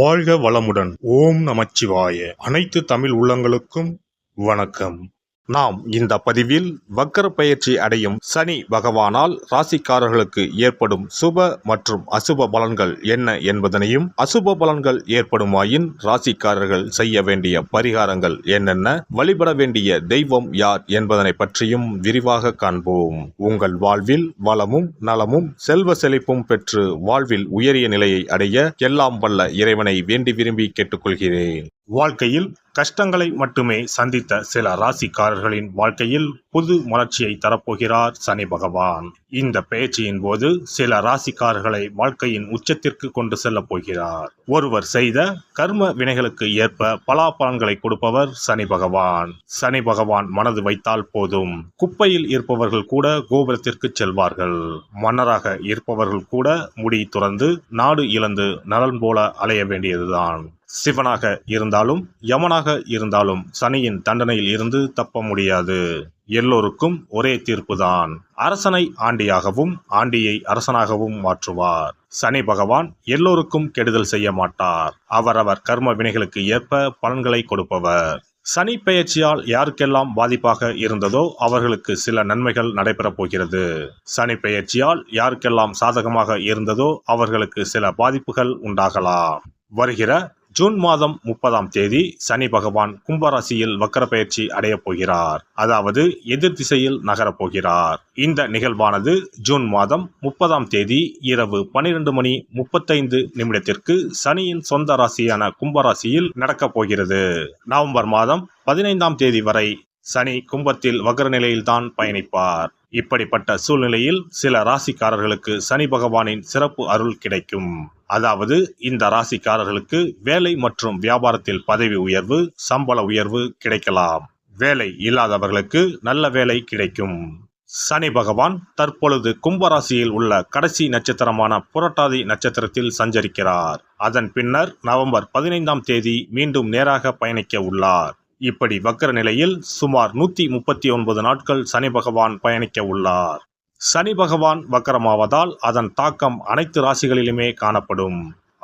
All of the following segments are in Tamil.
வாழ்க வளமுடன். ஓம் நமச்சிவாய. அனைத்து தமிழ் உள்ளங்களுக்கும் வணக்கம். நாம் இந்த பதிவில் வக்கர பயிற்சி அடையும் சனி பகவானால் ராசிக்காரர்களுக்கு ஏற்படும் சுப மற்றும் அசுப பலன்கள் என்ன என்பதனையும், அசுப பலன்கள் ஏற்படுமாயின் ராசிக்காரர்கள் செய்ய வேண்டிய பரிகாரங்கள் என்னென்ன, வழிபட வேண்டிய தெய்வம் யார் என்பதனை பற்றியும் விரிவாக காண்போம். உங்கள் வாழ்வில் வளமும் நலமும் செல்வ செழிப்பும் பெற்று வாழ்வில் உயரிய நிலையை அடைய எல்லாம் வல்ல இறைவனை வேண்டி விரும்பி கேட்டுக்கொள்கிறேன். வாழ்க்கையில் கஷ்டங்களை மட்டுமே சந்தித்த சில ராசிக்காரர்களின் வாழ்க்கையில் புது மலர்ச்சியை தரப்போகிறார் சனி பகவான். இந்த பெயர்ச்சியின் போது சில ராசிக்காரர்களை வாழ்க்கையின் உச்சத்திற்கு கொண்டு செல்ல போகிறார். ஒருவர் செய்த கர்ம வினைகளுக்கு ஏற்ப பலாபலன்களை கொடுப்பவர் சனி பகவான். சனி பகவான் மனது வைத்தால் போதும், குப்பையில் இருப்பவர்கள் கூட கோபுரத்திற்கு செல்வார்கள். மன்னராக இருப்பவர்கள் கூட முடி துறந்து நாடு இழந்து நலன் போல அலைய வேண்டியதுதான். சிவனாக இருந்தாலும் யமனாக இருந்தாலும் சனியின் தண்டனையில் இருந்து தப்ப முடியாது. எல்லோருக்கும் ஒரே தீர்ப்புதான். அரசனை ஆண்டியாகவும் ஆண்டியை அரசனாகவும் மாற்றுவார். சனி பகவான் எல்லோருக்கும் கெடுதல் செய்ய மாட்டார். அவரவர் கர்ம வினைகளுக்கு ஏற்ப பலன்களை கொடுப்பவர். சனி பெயர்ச்சியால் யாருக்கெல்லாம் பாதிப்பாக இருந்ததோ அவர்களுக்கு சில நன்மைகள் நடைபெறப் போகிறது. சனி பெயர்ச்சியால் யாருக்கெல்லாம் சாதகமாக இருந்ததோ அவர்களுக்கு சில பாதிப்புகள் உண்டாகலாம். வருகிற ஜூன் மாதம் 30ஆம் தேதி சனி பகவான் கும்பராசியில் வக்கர பயிற்சி அடையப் போகிறார். அதாவது எதிர் திசையில் நகரப் போகிறார். இந்த நிகழ்வானது ஜூன் மாதம் 30ஆம் தேதி இரவு 12:35 சனியின் சொந்த ராசியான கும்பராசியில் நடக்கப் போகிறது. நவம்பர் மாதம் 15ஆம் தேதி வரை சனி கும்பத்தில் வக்ர நிலையில்தான் பயணிப்பார். இப்படிப்பட்ட சூழ்நிலையில் சில ராசிக்காரர்களுக்கு சனி பகவானின் சிறப்பு அருள் கிடைக்கும். அதாவது இந்த ராசிக்காரர்களுக்கு வேலை மற்றும் வியாபாரத்தில் பதவி உயர்வு, சம்பள உயர்வு கிடைக்கலாம். வேலை இல்லாதவர்களுக்கு நல்ல வேலை கிடைக்கும். சனி பகவான் தற்பொழுது கும்பராசியில் உள்ள கடைசி நட்சத்திரமான புரட்டாதி நட்சத்திரத்தில் சஞ்சரிக்கிறார். அதன் பின்னர் நவம்பர் 15ஆம் தேதி மீண்டும் நேராக பயணிக்க உள்ளார். இப்படி வக்கர நிலையில் சுமார் 139 நாட்கள் சனி பகவான் பயணிக்க உள்ளார். சனி பகவான் வக்கரமாவதால் அதன் தாக்கம் அனைத்து ராசிகளிலுமே காணப்படும்.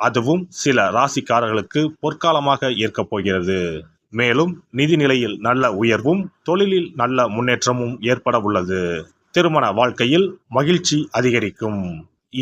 அதுவும் சில ராசிக்காரர்களுக்கு பொற்காலமாக இருக்கப் போகிறது. மேலும் நிதி நிலையில் நல்ல உயர்வும் தொழிலில் நல்ல முன்னேற்றமும் ஏற்பட உள்ளது. திருமண வாழ்க்கையில் மகிழ்ச்சி அதிகரிக்கும்.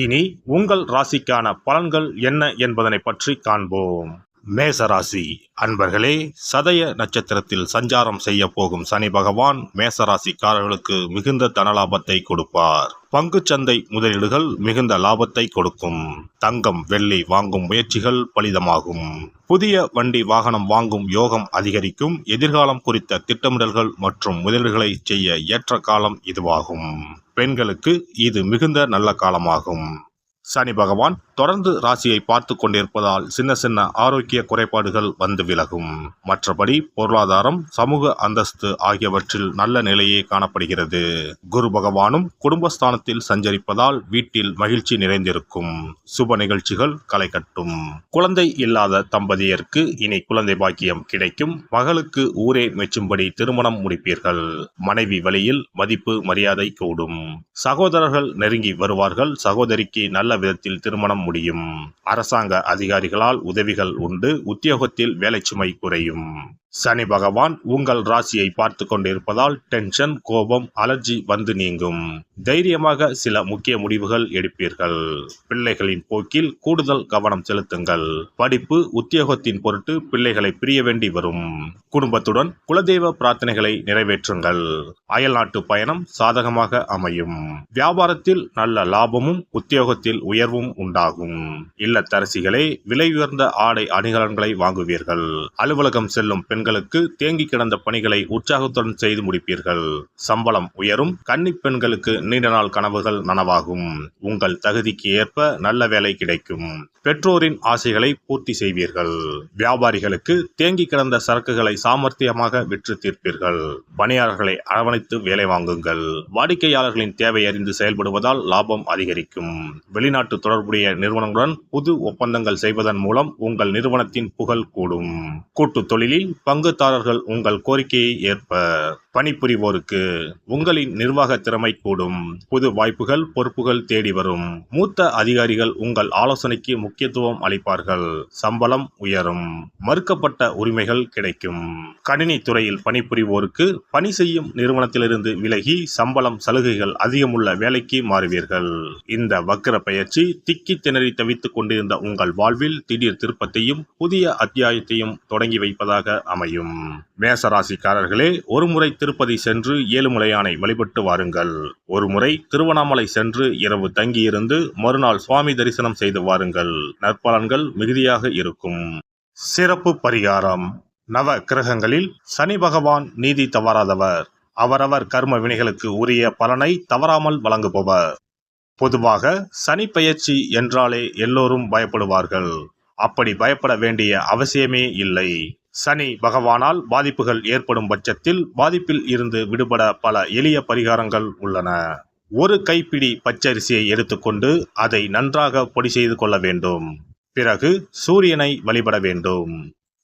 இனி உங்கள் ராசிக்கான பலன்கள் என்ன என்பதனை பற்றி காண்போம். மேசராசி அன்பர்களே, சதய நட்சத்திரத்தில் சஞ்சாரம் செய்ய போகும் சனி பகவான் மேசராசிக்காரர்களுக்கு மிகுந்த தனலாபத்தை கொடுப்பார். பங்குச்சந்தை முதலீடுகள் மிகுந்த லாபத்தை கொடுக்கும். தங்கம் வெள்ளி வாங்கும் முயற்சிகள் பலிதமாகும். புதிய வண்டி வாகனம் வாங்கும் யோகம் அதிகரிக்கும். எதிர்காலம் குறித்த திட்டமிடல்கள் மற்றும் முதலீடுகளை செய்ய ஏற்ற காலம் இதுவாகும். பெண்களுக்கு இது மிகுந்த நல்ல காலமாகும். சனி பகவான் தொடர்ந்து ராசியை பார்த்து கொண்டிருப்பதால் சின்ன சின்ன ஆரோக்கிய குறைபாடுகள் வந்து விலகும். மற்றபடி பொருளாதாரம், சமூக அந்தஸ்து ஆகியவற்றில் நல்ல நிலையே காணப்படுகிறது. குரு பகவானும் குடும்பஸ்தானத்தில் சஞ்சரிப்பதால் வீட்டில் மகிழ்ச்சி நிறைந்திருக்கும். சுப நிகழ்ச்சிகள் களை கட்டும். குழந்தை இல்லாத தம்பதியருக்கு இனி குழந்தை பாக்கியம் கிடைக்கும். மகளுக்கு ஊரே மெச்சும்படி திருமணம் முடிப்பீர்கள். மனைவி வழியில் மதிப்பு மரியாதை கூடும். சகோதரர்கள் நெருங்கி வருவார்கள். சகோதரிக்கு நல்ல விதத்தில் திருமணம் முடியும். அரசாங்க அதிகாரிகளால் உதவிகள் உண்டு. உத்தியோகத்தில் வேலை சுமை குறையும். சனி பகவான் உங்கள் ராசியை பார்த்து கொண்டிருப்பதால் டென்ஷன், கோபம், அலர்ஜி வந்து நீங்கும். தைரியமாக சில முக்கிய முடிவுகள் எடுப்பீர்கள். பிள்ளைகளின் போக்கில் கூடுதல் கவனம் செலுத்துங்கள். படிப்பு, உத்தியோகத்தின் பொருட்டு பிள்ளைகளை பிரிய வேண்டி வரும். குடும்பத்துடன் குலதெய்வ பிரார்த்தனைகளை நிறைவேற்றுங்கள். அயல்நாட்டு பயணம் சாதகமாக அமையும். வியாபாரத்தில் நல்ல லாபமும் உத்தியோகத்தில் உயர்வும் உண்டாகும். இல்லத்தரசிகளே, விலை உயர்ந்த ஆடை அணிகலன்களை வாங்குவீர்கள். அலுவலகம் செல்லும் பெண்களுக்கு தேங்கி கிடந்த பணிகளை உற்சாகத்துடன் செய்து முடிப்பீர்கள். சம்பளம் உயரும். கன்னி பெண்களுக்கு நீண்ட நாள் கனவுகள் நனவாகும். உங்கள் தகுதிக்கு ஏற்ப நல்ல வேலை கிடைக்கும். பெற்றோரின் ஆசைகளை பூர்த்தி செய்வீர்கள். வியாபாரிகளுக்கு தேங்கி கிடந்த சரக்குகளை சாமர்த்தியமாக விற்று தீர்ப்பீர்கள். பணியாளர்களை அரவணைத்து வேலை வாங்குங்கள். வாடிக்கையாளர்களின் தேவை அறிந்து செயல்படுவதால் லாபம் அதிகரிக்கும். வெளிநாட்டு தொடர்புடைய நிறுவனங்களுடன் புது ஒப்பந்தங்கள் செய்வதன் மூலம் உங்கள் நிறுவனத்தின் புகழ் கூடும். கூட்டு தொழிலில் பங்குதாரர்கள் உங்கள் கோரிக்கையை ஏற்ப பணிபுரிவோருக்கு உங்களின் நிர்வாக திறமை கூடும். புது வாய்ப்புகள், பொறுப்புகள் தேடி வரும். மூத்த அதிகாரிகள் உங்கள் ஆலோசனைக்கு முக்கியத்துவம் அளிப்பார்கள். சம்பளம் உயரும். மறுக்கப்பட்ட உரிமைகள் கிடைக்கும். கணினி துறையில் பணிபுரிவோருக்கு பணி செய்யும் நிறுவனத்திலிருந்து விலகி சம்பளம், சலுகைகள் அதிகமுள்ள வேலைக்கு மாறுவீர்கள். இந்த வக்கிர பெயர்ச்சி திக்கி திணறி தவித்துக் கொண்டிருந்த உங்கள் வாழ்வில் திடீர் திருப்பத்தையும் புதிய அத்தியாயத்தையும் தொடங்கி வைப்பதாக அமையும். மேசராசிக்காரர்களே, ஒருமுறை திருப்பதி சென்று ஏழுமலையானை வழிபட்டு வாருங்கள். ஒருமுறை திருவண்ணாமலை சென்று இரவு தங்கியிருந்து மறுநாள் சுவாமி தரிசனம் செய்து வாருங்கள். நற்பலன்கள் மிகுதியாக இருக்கும். சிறப்பு பரிகாரம். நவ கிரகங்களில் சனி பகவான் நீதி தவறாதவர். அவரவர் கர்ம வினைகளுக்கு உரிய பலனை தவறாமல் வழங்குபவர். பொதுவாக சனி பெயர்ச்சி என்றாலே எல்லோரும் பயப்படுவார்கள். அப்படி பயப்பட வேண்டிய அவசியமே இல்லை. சனி பகவானால் பாதிப்புகள் ஏற்படும் பட்சத்தில் பாதிப்பில் இருந்து விடுபட பல எளிய பரிகாரங்கள் உள்ளன. ஒரு கைப்பிடி பச்சரிசியை எடுத்துக்கொண்டு அதை நன்றாக பொடி செய்து கொள்ள வேண்டும். பிறகு சூரியனை வழிபட வேண்டும்.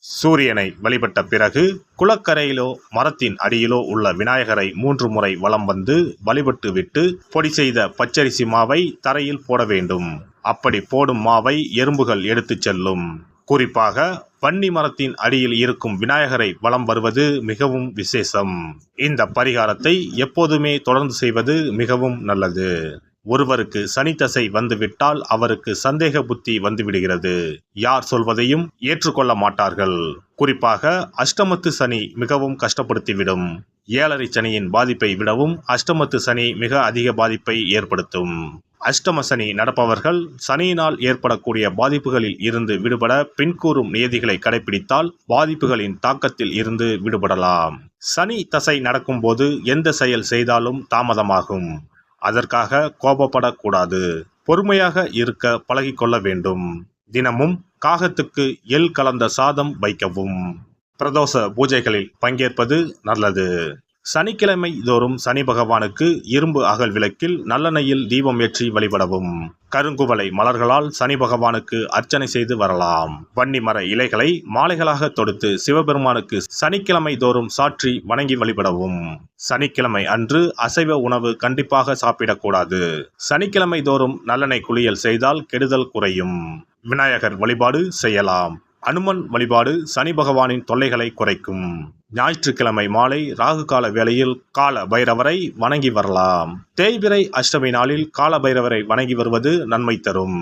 சூரியனை வழிபட்ட பிறகு குளக்கரையிலோ மரத்தின் அடியிலோ உள்ள விநாயகரை 3 முறை வலம் வந்து வழிபட்டு விட்டு பொடி செய்த பச்சரிசி மாவை தரையில் போட வேண்டும். அப்படி போடும் மாவை எறும்புகள் எடுத்துச் செல்லும். குறிப்பாக பன்னி மரத்தின் அடியில் இருக்கும் விநாயகரை வலம் வருவது மிகவும் விசேஷம். இந்த பரிகாரத்தை எப்போதுமே தொடர்ந்து செய்வது மிகவும் நல்லது. ஒருவருக்கு சனி தசை வந்துவிட்டால் அவருக்கு சந்தேக புத்தி வந்துவிடுகிறது. யார் சொல்வதையும் ஏற்றுக்கொள்ள மாட்டார்கள். குறிப்பாக அஷ்டமத்து சனி மிகவும் கஷ்டப்படுத்திவிடும். 7.5 சனியின் பாதிப்பை விடவும் அஷ்டமத்து சனி மிக அதிக பாதிப்பை ஏற்படுத்தும். அஷ்டம சனி நடப்பவர்கள் சனியினால் ஏற்படக்கூடிய பாதிப்புகளில் இருந்து விடுபட பின்கூறும் நியதிகளை கடைபிடித்தால் பாதிப்புகளின் தாக்கத்தில் இருந்து விடுபடலாம். சனி தசை நடக்கும்போது எந்த செயல் செய்தாலும் தாமதமாகும். அதற்காக கோபப்படக்கூடாது. பொறுமையாக இருக்க பழகிக்கொள்ள வேண்டும். தினமும் காகத்துக்கு எள் கலந்த சாதம் வைக்கவும். பிரதோஷ பூஜைகளில் பங்கேற்பது நல்லது. சனிக்கிழமை தோறும் சனி பகவானுக்கு இரும்பு அகல் விளக்கில் நல்லெண்ணெயில் தீபம் ஏற்றி வழிபடவும். கருங்குவளை மலர்களால் சனி பகவானுக்கு அர்ச்சனை செய்து வரலாம். வன்னி மர இலைகளை மாலைகளாக தொடுத்து சிவபெருமானுக்கு சனிக்கிழமை தோறும் சாற்றி வணங்கி வழிபடவும். சனிக்கிழமை அன்று அசைவ உணவு கண்டிப்பாக சாப்பிடக்கூடாது. சனிக்கிழமை தோறும் நல்லெண்ணெய் குளியல் செய்தால் கெடுதல் குறையும். விநாயகர் வழிபாடு செய்யலாம். அனுமன் வழிபாடு சனி பகவானின் தொல்லைகளை குறைக்கும். ஞாயிற்றுக்கிழமை மாலை ராகு கால வேளையில் கால பைரவரை வணங்கி வரலாம். தேய்பிறை அஷ்டமி நாளில் கால பைரவரை வணங்கி வருவது நன்மை தரும்.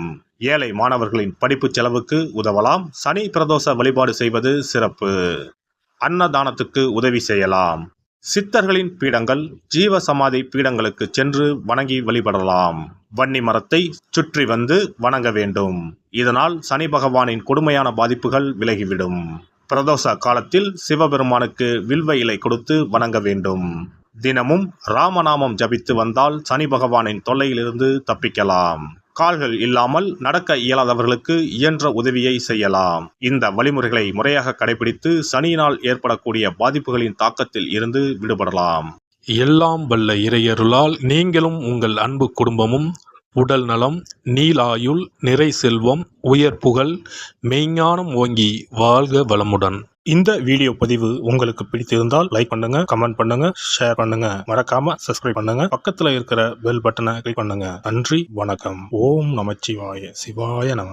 ஏழை மாணவர்களின் படிப்பு செலவுக்கு உதவலாம். சனி பிரதோஷ வழிபாடு செய்வது சிறப்பு. அன்னதானத்துக்கு உதவி செய்யலாம். சித்தர்களின் பீடங்கள், ஜீவ சமாதி பீடங்களுக்கு சென்று வணங்கி வழிபடலாம். வன்னி மரத்தை சுற்றி வந்து வணங்க வேண்டும். இதனால் சனி பகவானின் கொடுமையான பாதிப்புகள் விலகிவிடும். பிரதோஷ காலத்தில் சிவபெருமானுக்கு வில்வ இலை கொடுத்து வணங்க வேண்டும். தினமும் ராமநாமம் ஜபித்து வந்தால் சனி பகவானின் தொல்லையிலிருந்து தப்பிக்கலாம். கால்கள் இல்லாமல் நடக்க இயலாதவர்களுக்கு இயன்ற உதவியை செய்யலாம். இந்த வழிமுறைகளை முறையாக கடைபிடித்து சனியினால் ஏற்படக்கூடிய பாதிப்புகளின் தாக்கத்தில் இருந்து விடுபடலாம். எல்லாம் வல்ல இறையருளால் நீங்களும் உங்கள் அன்பு குடும்பமும் உடல் நலம், நீலாயுள், நிறை செல்வம், உயர் புகழ், மெய்ஞானம் ஓங்கி வாழ்க வளமுடன். இந்த வீடியோ பதிவு உங்களுக்கு பிடித்திருந்தால் லைக் பண்ணுங்க, கமெண்ட் பண்ணுங்க, ஷேர் பண்ணுங்க. மறக்காம சப்ஸ்கிரைப் பண்ணுங்க. பக்கத்துல இருக்கிற பெல் பட்டனை கிளிக் பண்ணுங்க. நன்றி, வணக்கம். ஓம் நமச்சிவாய. சிவாய நம.